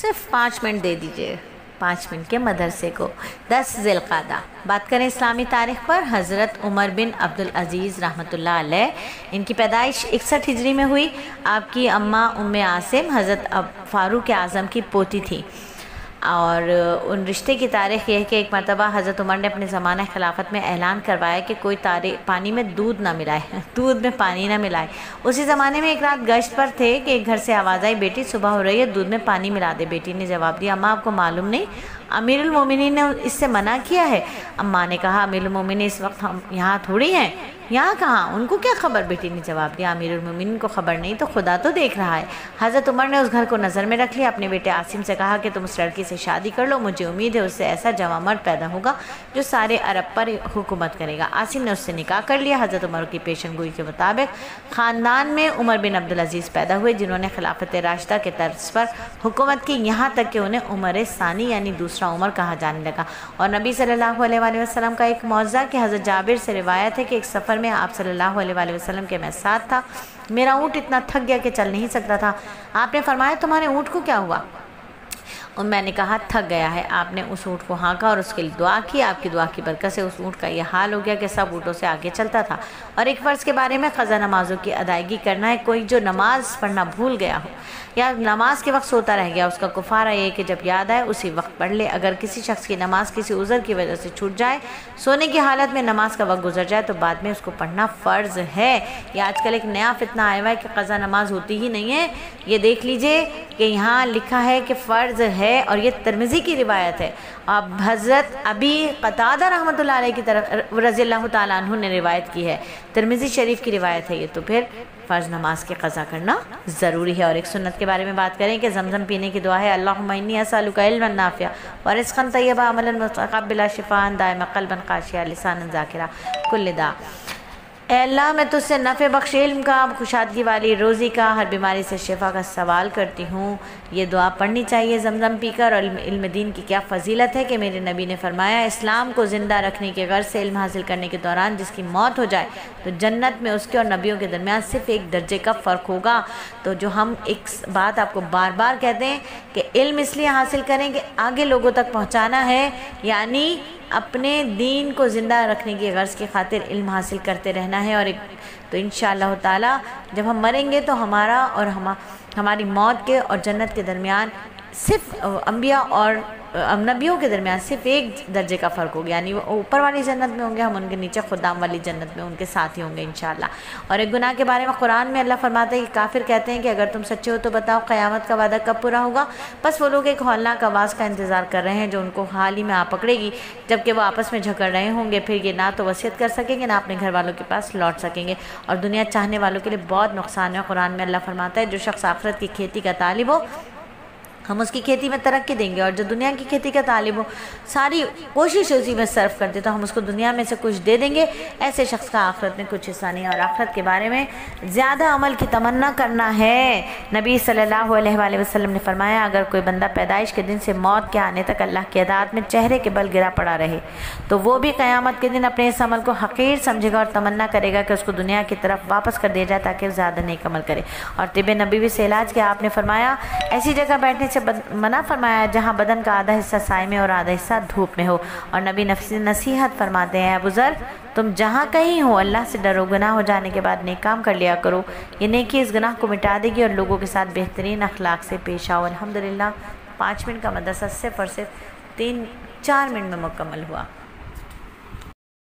صرف 5 منٹ دے دیجئے 5 منٹ کے مدرسے کو۔ 10 ذی القعدہ۔ بات کریں اسلامی تاریخ پر، حضرت عمر بن عبدالعزیز رحمۃ اللہ علیہ، ان کی پیدائش 61 ہجری میں ہوئی۔ آپ کی اماں ام عاصم حضرت فاروق اعظم کی پوتی تھی، اور ان رشتے کی تاریخ یہ ہے کہ ایک مرتبہ حضرت عمر نے اپنے زمانہ خلافت میں اعلان کروایا کہ کوئی پانی میں دودھ نہ ملائے، دودھ میں پانی نہ ملائے۔ اسی زمانے میں ایک رات گشت پر تھے کہ ایک گھر سے آواز آئی، بیٹی صبح ہو رہی ہے، دودھ میں پانی ملا دے۔ بیٹی نے جواب دیا، اماں آپ کو معلوم نہیں امیر المومنین نے اس سے منع کیا ہے؟ اماں نے کہا، امیر المومنین اس وقت ہم یہاں تھوڑی ہیں، یہاں کہاں، ان کو کیا خبر؟ بیٹی نے جواب دیا، امیر المومنین کو خبر نہیں تو خدا تو دیکھ رہا ہے۔ حضرت عمر نے اس گھر کو نظر میں رکھ لیا، اپنے بیٹے عاصم سے کہا کہ تم اس لڑکی سے شادی کر لو، مجھے امید ہے اس سے ایسا جوان مرد پیدا ہوگا جو سارے عرب پر حکومت کرے گا۔ عاصم نے اس سے نکاح کر لیا۔ حضرت عمر کی پیشن گوئی کے مطابق خاندان میں عمر بن عبدالعزیز پیدا ہوئے، جنہوں نے خلافت راشدہ کے طرز پر حکومت کی، یہاں تک کہ انہیں عمر ثانی یعنی دوسرا عمر کہا جانے لگا۔ اور نبی صلی اللہ علیہ وآلہ وسلم کا ایک معجزہ کہ حضرت جابر سے روایت ہے کہ ایک سفر میں آپ صلی اللہ علیہ وآلہ وسلم کے میں ساتھ تھا، میرا اونٹ اتنا تھک گیا کہ چل نہیں سکتا تھا۔ آپ نے فرمایا، تمہارے اونٹ کو کیا ہوا؟ اور میں نے کہا، تھک گیا ہے۔ آپ نے اس اونٹ کو ہانکا اور اس کے لیے دعا کی، آپ کی دعا کی برکت سے اس اونٹ کا یہ حال ہو گیا کہ سب اونٹوں سے آگے چلتا تھا۔ اور ایک فرض کے بارے میں، قضا نمازوں کی ادائیگی کرنا ہے۔ کوئی جو نماز پڑھنا بھول گیا ہو یا نماز کے وقت سوتا رہ گیا، اس کا کفارہ یہ کہ جب یاد آئے اسی وقت پڑھ لے۔ اگر کسی شخص کی نماز کسی عذر کی وجہ سے چھوٹ جائے، سونے کی حالت میں نماز کا وقت گزر جائے، تو بعد میں اس کو پڑھنا فرض ہے۔ یہ آج کل ایک نیا فتنہ آیا ہوا ہے کہ قضا نماز ہوتی ہی نہیں ہے۔ یہ دیکھ لیجئے کہ یہاں لکھا ہے کہ فرض ہے، اور یہ ترمذی کی روایت ہے۔ اب حضرت ابی قتادہ رحمۃ اللہ علیہ کی طرف رضی اللہ تعالیٰ عنہ نے روایت کی ہے، ترمذی شریف کی روایت ہے یہ، تو پھر فرض نماز کی قضا کرنا ضروری ہے۔ اور ایک سنت کے بارے میں بات کریں کہ زمزم پینے کی دعا ہے، اللہم انی اسألک علما نافعا ورزقا طیبا عملا متقبلا شفاء دائما قلبا خاشعا لسانا ذاکرا کل داء۔ اے اللہ، میں تجھ سے نفع بخش علم کا، کشادگی والی روزی کا، ہر بیماری سے شفا کا سوال کرتی ہوں۔ یہ دعا پڑھنی چاہیے زمزم پی کر۔ اور علم دین کی کیا فضیلت ہے کہ میرے نبی نے فرمایا، اسلام کو زندہ رکھنے کے غرض سے علم حاصل کرنے کے دوران جس کی موت ہو جائے تو جنت میں اس کے اور نبیوں کے درمیان صرف 1 درجے کا فرق ہوگا۔ تو جو ہم ایک بات آپ کو بار بار کہتے ہیں کہ علم اس لیے حاصل کریں کہ آگے لوگوں تک پہنچانا ہے، یعنی اپنے دین کو زندہ رکھنے کی غرض کی خاطر علم حاصل کرتے رہنا ہے۔ اور تو انشاءاللہ تعالی جب ہم مریں گے تو ہمارا اور ہماری موت کے اور جنت کے درمیان صرف انبیاء اور نبیوں کے درمیان صرف 1 درجے کا فرق ہوگا، یعنی وہ اوپر والی جنت میں ہوں گے، ہم ان کے نیچے خدام والی جنت میں ان کے ساتھ ہی ہوں گے انشاءاللہ۔ اور ایک گناہ کے بارے میں قرآن میں اللہ فرماتا ہے کہ کافر کہتے ہیں کہ اگر تم سچے ہو تو بتاؤ قیامت کا وعدہ کب پورا ہوگا؟ بس وہ لوگ ایک ہولناک آواز کا انتظار کر رہے ہیں جو ان کو حال ہی میں آ پکڑے گی، جبکہ وہ آپس میں جھگڑ رہے ہوں گے، پھر یہ نہ تو وصیت کر سکیں گے نہ اپنے گھر والوں کے پاس لوٹ سکیں گے، اور دنیا چاہنے والوں کے لیے بہت نقصان ہے۔ قرآن میں اللہ فرماتا ہے، جو شخص آخرت کی کھیتی کا طالب ہو ہم اس کی کھیتی میں ترقی دیں گے، اور جو دنیا کی کھیتی کا طالب ہو ساری کوشش اسی میں صرف کر دے تو ہم اس کو دنیا میں سے کچھ دے دیں گے۔ ایسے شخص کا آخرت میں کچھ حصہ نہیں، اور آخرت کے بارے میں زیادہ عمل کی تمنا کرنا ہے۔ نبی صلی اللہ علیہ وآلہ وسلم نے فرمایا، اگر کوئی بندہ پیدائش کے دن سے موت کے آنے تک اللہ کی اطاعت میں چہرے کے بل گرا پڑا رہے تو وہ بھی قیامت کے دن اپنے اس عمل کو حقیر سمجھے گا اور تمنا کرے گا کہ اس کو دنیا کی طرف واپس کر دیا جائے تاکہ زیادہ نیک عمل کرے۔ اور طب نبوی سے علاج کیا؟ آپ نے فرمایا، ایسی جگہ بیٹھنے سے منع فرمایا جہاں بدن کا آدھا حصہ سائے میں اور آدھا حصہ دھوپ میں ہو۔ اور نبی نصیحت فرماتے ہیں، اے بزرگ، تم جہاں کہیں ہو اللہ سے ڈرو، گناہ ہو جانے کے بعد نیک کام کر لیا کرو، یہ نیکی اس گناہ کو مٹا دے گی اور لوگوں کے ساتھ بہترین اخلاق سے پیش آؤ۔ الحمدللہ 5 منٹ کا مدرسہ صرف اور صرف 3-4 منٹ میں مکمل ہوا۔